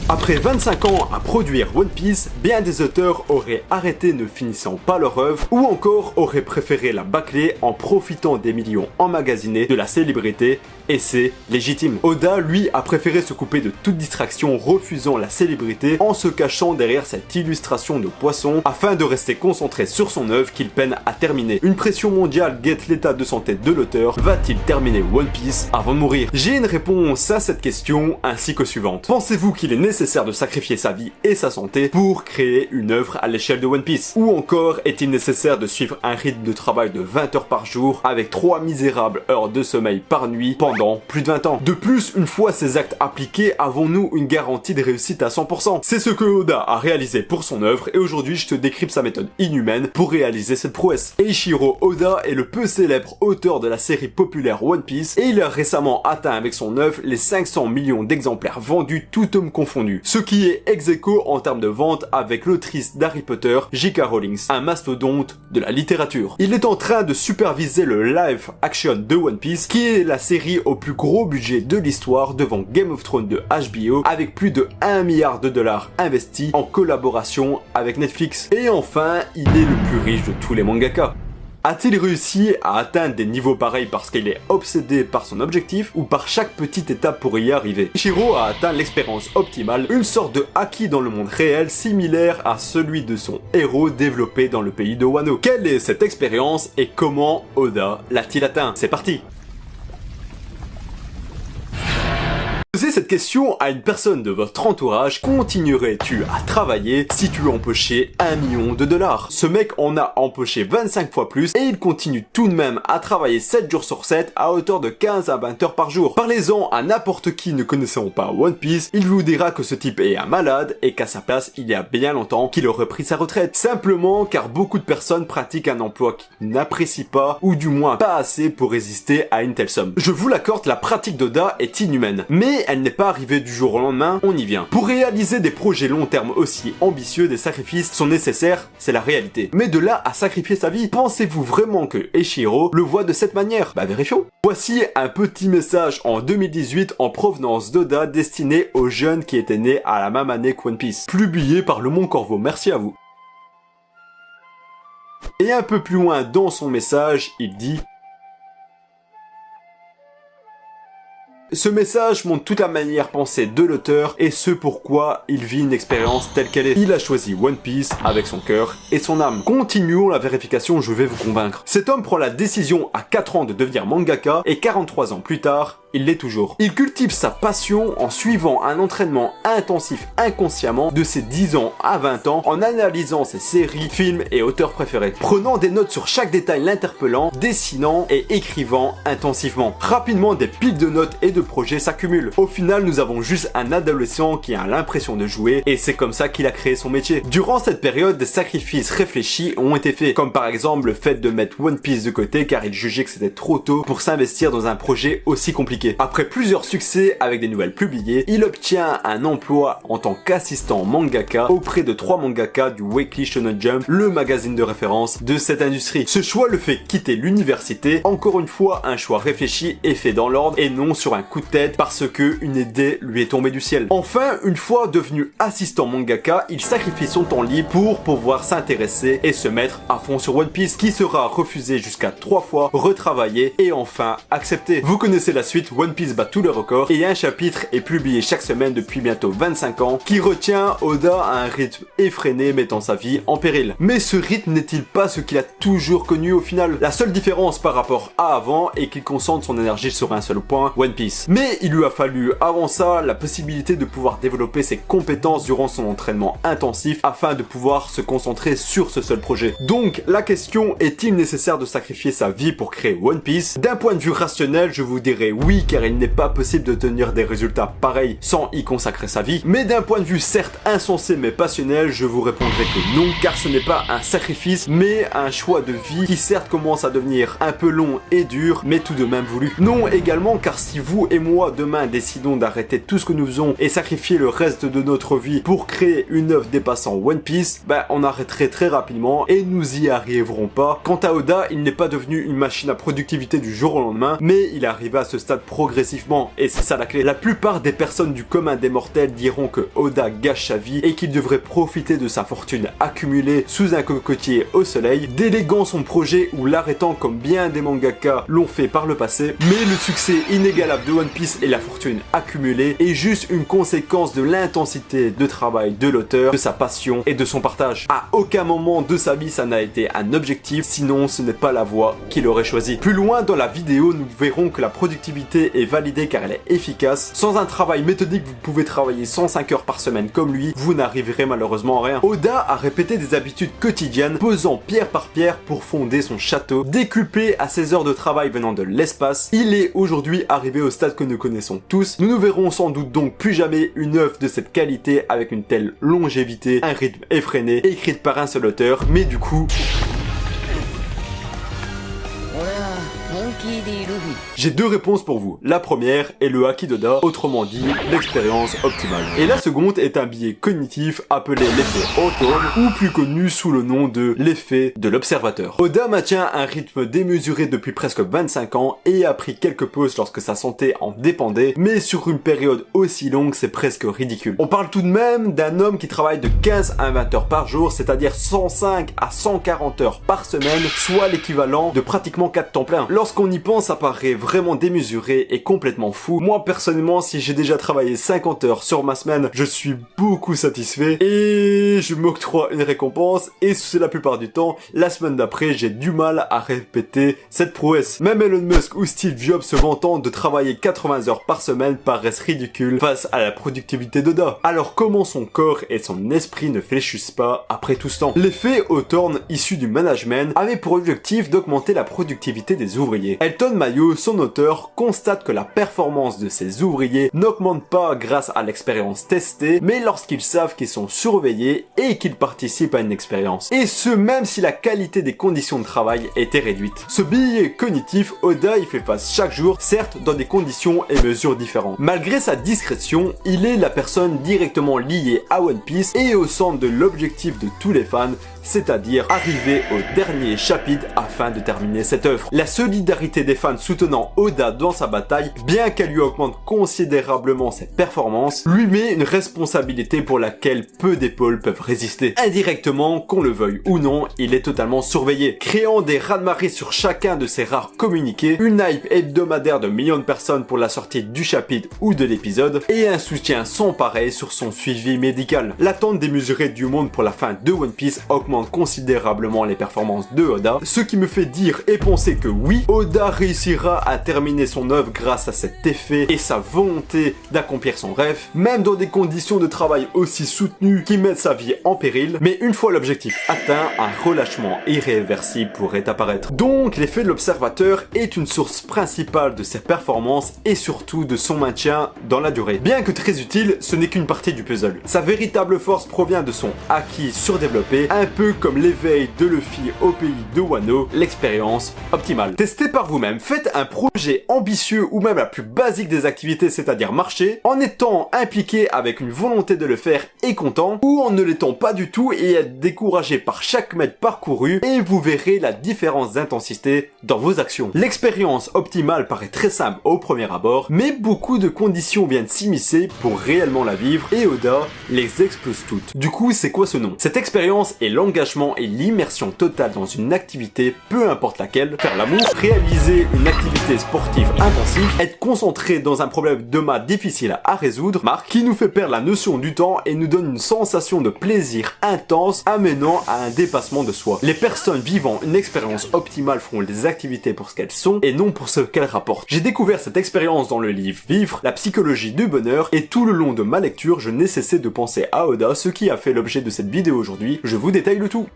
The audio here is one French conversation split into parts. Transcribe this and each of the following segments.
Après 25 ans à produire One Piece, bien des auteurs auraient arrêté ne finissant pas leur œuvre ou encore auraient préféré la bâcler en profitant des millions emmagasinés de la célébrité, et c'est légitime. Oda, lui, a préféré se couper de toute distraction, refusant la célébrité en se cachant derrière cette illustration de poisson afin de rester concentré sur son œuvre qu'il peine à terminer. Une pression mondiale guette l'état de santé de l'auteur. Va-t-il terminer One Piece avant de mourir? J'ai une réponse à cette question ainsi que suivante. Pensez-vous qu'il est nécessaire de sacrifier sa vie et sa santé pour créer une œuvre à l'échelle de One Piece? Ou encore est-il nécessaire de suivre un rythme de travail de 20 heures par jour avec 3 misérables heures de sommeil par nuit pendant plus de 20 ans? De plus, une fois ces actes appliqués, avons-nous une garantie de réussite à 100%? C'est ce que Oda a réalisé pour son œuvre et aujourd'hui je te décrypte sa méthode inhumaine pour réaliser cette prouesse. Eiichiro Oda est le peu célèbre auteur de la série populaire One Piece et il a récemment atteint avec son œuvre les 500 millions d'exemplaires vendus tout homme confondu, ce qui est ex aequo en termes de vente avec l'autrice d'Harry Potter, J.K. Rowling, un mastodonte de la littérature. Il est en train de superviser le live action de One Piece qui est la série au plus gros budget de l'histoire devant Game of Thrones de HBO avec plus de 1 milliard de dollars investis en collaboration avec Netflix. Et enfin, il est le plus riche de tous les mangaka. A-t-il réussi à atteindre des niveaux pareils parce qu'il est obsédé par son objectif ou par chaque petite étape pour y arriver? Eiichiro a atteint l'expérience optimale, une sorte de acquis dans le monde réel similaire à celui de son héros développé dans le pays de Wano. Quelle est cette expérience et comment Oda l'a-t-il atteint? C'est parti! Posez cette question à une personne de votre entourage, continuerais-tu à travailler si tu empochais 1 million de dollars? Ce mec en a empoché 25 fois plus et il continue tout de même à travailler 7 jours sur 7 à hauteur de 15 à 20 heures par jour. Parlez-en à n'importe qui ne connaissant pas One Piece, il vous dira que ce type est un malade et qu'à sa place, il y a bien longtemps qu'il aurait pris sa retraite. Simplement car beaucoup de personnes pratiquent un emploi qu'ils n'apprécient pas ou du moins pas assez pour résister à une telle somme. Je vous l'accorde, la pratique d'Oda est inhumaine, mais elle n'est pas arrivée du jour au lendemain, on y vient. Pour réaliser des projets long terme aussi ambitieux, des sacrifices sont nécessaires, c'est la réalité. Mais de là à sacrifier sa vie, pensez-vous vraiment que Eiichiro le voit de cette manière? Bah vérifions. Voici un petit message en 2018 en provenance d'Oda destiné aux jeunes qui étaient nés à la même année que One Piece. Publié par Le Mont Corvo, merci à vous. Et un peu plus loin dans son message, il dit: ce message montre toute la manière pensée de l'auteur et ce pourquoi il vit une expérience telle qu'elle est. Il a choisi One Piece avec son cœur et son âme. Continuons la vérification, je vais vous convaincre. Cet homme prend la décision à 4 ans de devenir mangaka et 43 ans plus tard, il l'est toujours. Il cultive sa passion en suivant un entraînement intensif inconsciemment de ses 10 ans à 20 ans en analysant ses séries, films et auteurs préférés. Prenant des notes sur chaque détail l'interpellant, dessinant et écrivant intensivement. Rapidement, des piles de notes et de projets s'accumulent. Au final, nous avons juste un adolescent qui a l'impression de jouer et c'est comme ça qu'il a créé son métier. Durant cette période, des sacrifices réfléchis ont été faits, comme par exemple le fait de mettre One Piece de côté car il jugeait que c'était trop tôt pour s'investir dans un projet aussi compliqué. Après plusieurs succès avec des nouvelles publiées, il obtient un emploi en tant qu'assistant mangaka auprès de 3 mangaka du Weekly Shonen Jump, le magazine de référence de cette industrie. Ce choix le fait quitter l'université, encore une fois un choix réfléchi et fait dans l'ordre et non sur un coup de tête parce que une idée lui est tombée du ciel. Enfin, une fois devenu assistant mangaka, il sacrifie son temps libre pour pouvoir s'intéresser et se mettre à fond sur One Piece qui sera refusé jusqu'à 3 fois, retravaillé et enfin accepté. Vous connaissez la suite, One Piece bat tous les records et un chapitre est publié chaque semaine depuis bientôt 25 ans qui retient Oda à un rythme effréné mettant sa vie en péril. Mais ce rythme n'est-il pas ce qu'il a toujours connu au final? La seule différence par rapport à avant est qu'il concentre son énergie sur un seul point, One Piece. Mais il lui a fallu avant ça la possibilité de pouvoir développer ses compétences durant son entraînement intensif afin de pouvoir se concentrer sur ce seul projet. Donc la question, est-il nécessaire de sacrifier sa vie pour créer One Piece? D'un point de vue rationnel, je vous dirais oui car il n'est pas possible de tenir des résultats pareils sans y consacrer sa vie. Mais d'un point de vue certes insensé mais passionnel, je vous répondrai que non car ce n'est pas un sacrifice mais un choix de vie qui certes commence à devenir un peu long et dur mais tout de même voulu. Non également car si vous et moi demain décidons d'arrêter tout ce que nous faisons et sacrifier le reste de notre vie pour créer une œuvre dépassant One Piece, on arrêterait très rapidement et nous y arriverons pas. Quant à Oda, il n'est pas devenu une machine à productivité du jour au lendemain, mais il est arrivé à ce stade progressivement, et c'est ça la clé. La plupart des personnes du commun des mortels diront que Oda gâche sa vie et qu'il devrait profiter de sa fortune accumulée sous un cocotier au soleil, déléguant son projet ou l'arrêtant comme bien des mangaka l'ont fait par le passé. Mais le succès inégalable de One Piece et la fortune accumulée est juste une conséquence de l'intensité de travail de l'auteur, de sa passion et de son partage. À aucun moment de sa vie ça n'a été un objectif, sinon ce n'est pas la voie qu'il aurait choisie. Plus loin dans la vidéo, nous verrons que la productivité est validée car elle est efficace. Sans un travail méthodique, vous pouvez travailler 105 heures par semaine comme lui, vous n'arriverez malheureusement à rien. Oda a répété des habitudes quotidiennes, posant pierre par pierre pour fonder son château. Décuplé à ses heures de travail venant de l'espace, il est aujourd'hui arrivé au stade que nous connaissons tous. Nous ne verrons sans doute donc plus jamais une œuvre de cette qualité avec une telle longévité, un rythme effréné, écrite par un seul auteur, mais du coup... J'ai deux réponses pour vous. La première est le Haki d'Oda, autrement dit l'expérience optimale. Et la seconde est un biais cognitif appelé l'effet Hawthorne, ou plus connu sous le nom de l'effet de l'observateur. Oda maintient un rythme démesuré depuis presque 25 ans et a pris quelques pauses lorsque sa santé en dépendait, mais sur une période aussi longue, c'est presque ridicule. On parle tout de même d'un homme qui travaille de 15 à 20 heures par jour, c'est-à-dire 105 à 140 heures par semaine, soit l'équivalent de pratiquement 4 temps plein. Lorsqu'on y pense, ça paraît vraiment démesuré et complètement fou. Moi personnellement, si j'ai déjà travaillé 50 heures sur ma semaine, je suis beaucoup satisfait et je m'octroie une récompense, et c'est la plupart du temps, la semaine d'après, j'ai du mal à répéter cette prouesse. Même Elon Musk ou Steve Jobs se vantant de travailler 80 heures par semaine paraissent ridicules face à la productivité d'Oda. Alors comment son corps et son esprit ne fléchissent pas après tout ce temps? L'effet Hawthorne issu du management avait pour objectif d'augmenter la productivité des ouvriers. Elton Mayo, son auteur, constate que la performance de ses ouvriers n'augmente pas grâce à l'expérience testée, mais lorsqu'ils savent qu'ils sont surveillés et qu'ils participent à une expérience. Et ce, même si la qualité des conditions de travail était réduite. Ce biais cognitif, Oda y fait face chaque jour, certes dans des conditions et mesures différentes. Malgré sa discrétion, il est la personne directement liée à One Piece et au centre de l'objectif de tous les fans, c'est-à-dire arriver au dernier chapitre afin de terminer cette œuvre. La solidarité des fans soutenant Oda dans sa bataille, bien qu'elle lui augmente considérablement ses performances, lui met une responsabilité pour laquelle peu d'épaules peuvent résister. Indirectement, qu'on le veuille ou non, il est totalement surveillé, créant des raz-de-marée sur chacun de ses rares communiqués, une hype hebdomadaire de millions de personnes pour la sortie du chapitre ou de l'épisode, et un soutien sans pareil sur son suivi médical. L'attente démesurée du monde pour la fin de One Piece augmente considérablement les performances de Oda, ce qui me fait dire et penser que oui, Oda réussira à terminer son œuvre grâce à cet effet et sa volonté d'accomplir son rêve, même dans des conditions de travail aussi soutenues qui mettent sa vie en péril, mais une fois l'objectif atteint, un relâchement irréversible pourrait apparaître. Donc l'effet de l'observateur est une source principale de ses performances et surtout de son maintien dans la durée. Bien que très utile, ce n'est qu'une partie du puzzle. Sa véritable force provient de son acquis surdéveloppé, un peu comme l'éveil de Luffy au pays de Wano, l'expérience optimale. Testez par vous-même, faites un projet ambitieux ou même la plus basique des activités, c'est-à-dire marcher, en étant impliqué avec une volonté de le faire et content, ou en ne l'étant pas du tout et être découragé par chaque mètre parcouru, et vous verrez la différence d'intensité dans vos actions. L'expérience optimale paraît très simple au premier abord, mais beaucoup de conditions viennent s'immiscer pour réellement la vivre, et Oda les explose toutes. Du coup, c'est quoi ce nom? Cette expérience est l'engagement et l'immersion totale dans une activité, peu importe laquelle, faire l'amour, réaliser une activité sportive intensive, être concentré dans un problème de maths difficile à résoudre, qui nous fait perdre la notion du temps et nous donne une sensation de plaisir intense amenant à un dépassement de soi. Les personnes vivant une expérience optimale feront des activités pour ce qu'elles sont et non pour ce qu'elles rapportent. J'ai découvert cette expérience dans le livre Vivre, la psychologie du bonheur, et tout le long de ma lecture, je n'ai cessé de penser à Oda, ce qui a fait l'objet de cette vidéo aujourd'hui. Je vous détaille le tout.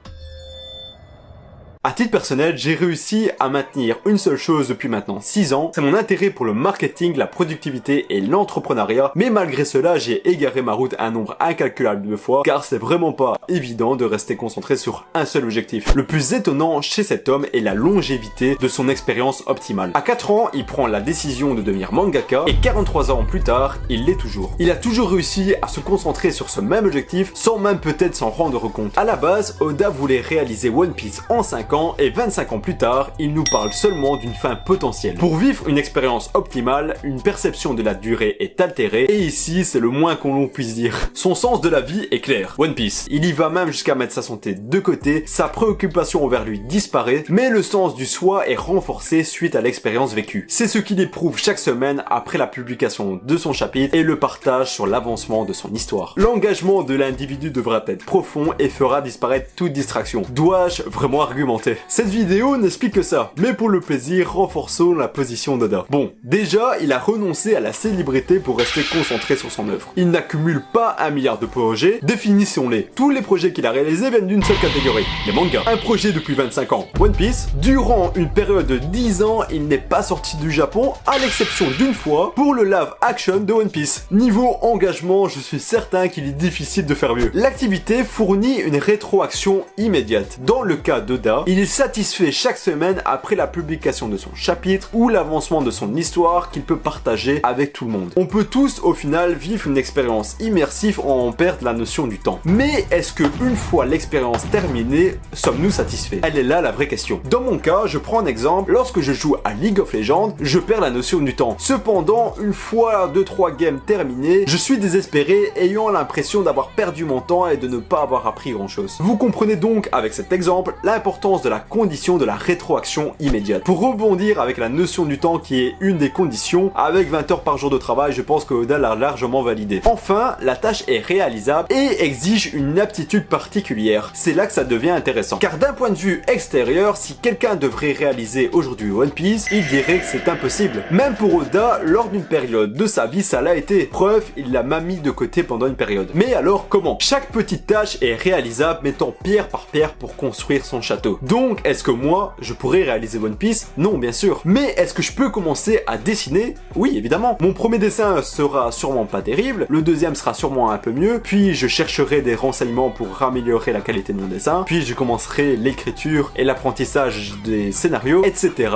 À titre personnel, j'ai réussi à maintenir une seule chose depuis maintenant 6 ans, c'est mon intérêt pour le marketing, la productivité et l'entrepreneuriat, mais malgré cela, j'ai égaré ma route un nombre incalculable de fois, car c'est vraiment pas évident de rester concentré sur un seul objectif. Le plus étonnant chez cet homme est la longévité de son expérience optimale. À 4 ans, il prend la décision de devenir mangaka, et 43 ans plus tard, il l'est toujours. Il a toujours réussi à se concentrer sur ce même objectif, sans même peut-être s'en rendre compte. À la base, Oda voulait réaliser One Piece en 5 25 ans et 25 ans plus tard, il nous parle seulement d'une fin potentielle. Pour vivre une expérience optimale, une perception de la durée est altérée et ici c'est le moins qu'on l'on puisse dire. Son sens de la vie est clair, One Piece. Il y va même jusqu'à mettre sa santé de côté, sa préoccupation envers lui disparaît, mais le sens du soi est renforcé suite à l'expérience vécue. C'est ce qu'il éprouve chaque semaine après la publication de son chapitre et le partage sur l'avancement de son histoire. L'engagement de l'individu devra être profond et fera disparaître toute distraction. Dois-je vraiment argumenter? Cette vidéo n'explique que ça, mais pour le plaisir, renforçons la position d'Oda. Bon, déjà, il a renoncé à la célébrité pour rester concentré sur son œuvre. Il n'accumule pas 1 milliard de projets, définissons-les. Tous les projets qu'il a réalisés viennent d'une seule catégorie, les mangas. Un projet depuis 25 ans, One Piece. Durant une période de 10 ans, il n'est pas sorti du Japon, à l'exception d'une fois, pour le live action de One Piece. Niveau engagement, je suis certain qu'il est difficile de faire mieux. L'activité fournit une rétroaction immédiate. Dans le cas d'Oda, il est satisfait chaque semaine après la publication de son chapitre ou l'avancement de son histoire qu'il peut partager avec tout le monde. On peut tous, au final, vivre une expérience immersive en perdre la notion du temps. Mais est-ce que une fois l'expérience terminée, sommes-nous satisfaits? Elle est là la vraie question. Dans mon cas, je prends un exemple, lorsque je joue à League of Legends, je perds la notion du temps. Cependant, une fois 2-3 games terminés, je suis désespéré, ayant l'impression d'avoir perdu mon temps et de ne pas avoir appris grand chose. Vous comprenez donc avec cet exemple l'importance de la condition de la rétroaction immédiate. Pour rebondir avec la notion du temps qui est une des conditions, avec 20 heures par jour de travail, je pense que Oda l'a largement validé. Enfin, la tâche est réalisable et exige une aptitude particulière. C'est là que ça devient intéressant. Car d'un point de vue extérieur, si quelqu'un devrait réaliser aujourd'hui One Piece, il dirait que c'est impossible. Même pour Oda, lors d'une période de sa vie, ça l'a été. Preuve, il l'a même mis de côté pendant une période. Mais alors comment? Chaque petite tâche est réalisable, mettant pierre par pierre pour construire son château. Donc, est-ce que moi, je pourrais réaliser One Piece? Non, bien sûr. Mais est-ce que je peux commencer à dessiner? Oui, évidemment. Mon premier dessin sera sûrement pas terrible, le deuxième sera sûrement un peu mieux, puis je chercherai des renseignements pour améliorer la qualité de mon dessin, puis je commencerai l'écriture et l'apprentissage des scénarios, etc.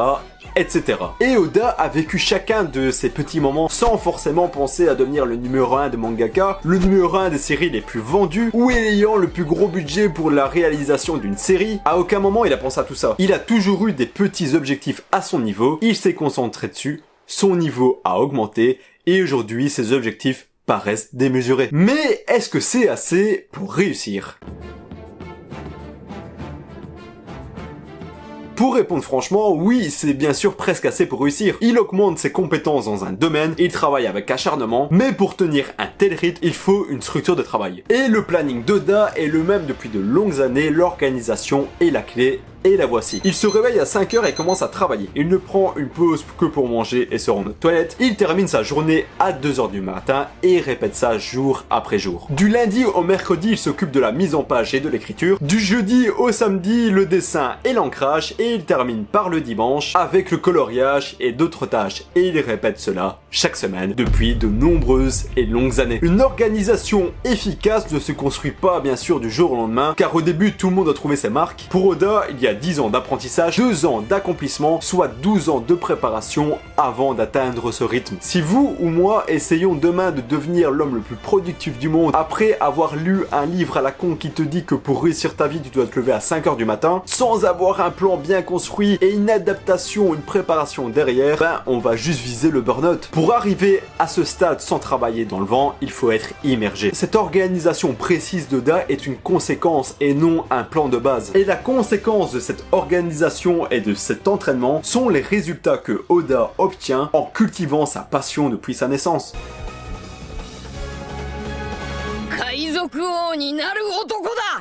etc. Et Oda a vécu chacun de ces petits moments sans forcément penser à devenir le numéro 1 de mangaka, le numéro 1 des séries les plus vendues, ou ayant le plus gros budget pour la réalisation d'une série. À aucun moment il a pensé à tout ça. Il a toujours eu des petits objectifs à son niveau, il s'est concentré dessus, son niveau a augmenté, et aujourd'hui ses objectifs paraissent démesurés. Mais est-ce que c'est assez pour réussir ? Pour répondre franchement, oui, c'est bien sûr presque assez pour réussir. Il augmente ses compétences dans un domaine, il travaille avec acharnement, mais pour tenir un tel rythme, il faut une structure de travail. Et le planning d'Oda est le même depuis de longues années, l'organisation est la clé. Et la voici. Il se réveille à 5 h et commence à travailler. Il ne prend une pause que pour manger et se rendre aux toilettes. Il termine sa journée à 2 h du matin et répète ça jour après jour. Du lundi au mercredi, il s'occupe de la mise en page et de l'écriture. Du jeudi au samedi, le dessin et l'ancrage. Et il termine par le dimanche avec le coloriage et d'autres tâches. Et il répète cela chaque semaine depuis de nombreuses et longues années. Une organisation efficace ne se construit pas bien sûr du jour au lendemain, car au début tout le monde a trouvé ses marques. Pour Oda, il y a 10 ans d'apprentissage, 2 ans d'accomplissement, soit 12 ans de préparation avant d'atteindre ce rythme. Si vous ou moi essayons demain de devenir l'homme le plus productif du monde après avoir lu un livre à la con qui te dit que pour réussir ta vie tu dois te lever à 5 h du matin, sans avoir un plan bien construit et une adaptation, une préparation derrière, ben on va juste viser le burn-out. Pour arriver à ce stade sans travailler dans le vent, il faut être immergé. Cette organisation précise d'Oda est une conséquence et non un plan de base. Et la conséquence de cette organisation et de cet entraînement sont les résultats que Oda obtient en cultivant sa passion depuis sa naissance.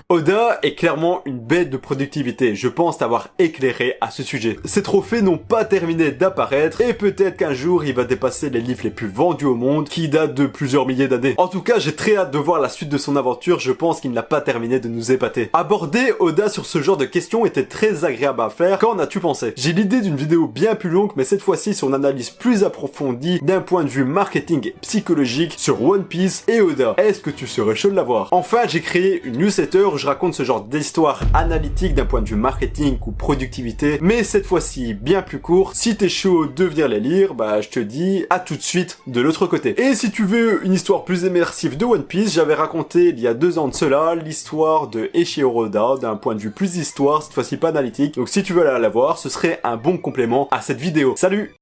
Oda est clairement une bête de productivité, je pense t'avoir éclairé à ce sujet. Ses trophées n'ont pas terminé d'apparaître et peut-être qu'un jour il va dépasser les livres les plus vendus au monde qui datent de plusieurs milliers d'années. En tout cas, j'ai très hâte de voir la suite de son aventure, je pense qu'il n'a pas terminé de nous épater. Aborder Oda sur ce genre de questions était très agréable à faire, qu'en as-tu pensé? J'ai l'idée d'une vidéo bien plus longue, mais cette fois-ci sur une analyse plus approfondie d'un point de vue marketing et psychologique sur One Piece et Oda. Est-ce que tu serais chaud de l'avoir. Enfin, j'ai créé une newsletter où je raconte ce genre d'histoire analytique d'un point de vue marketing ou productivité, mais cette fois-ci bien plus court. Si t'es chaud de venir les lire, bah je te dis à tout de suite de l'autre côté. Et si tu veux une histoire plus immersive de One Piece, j'avais raconté il y a 2 ans de cela l'histoire de Eiichiro Oda d'un point de vue plus histoire, cette fois-ci pas analytique. Donc si tu veux aller la voir, ce serait un bon complément à cette vidéo. Salut!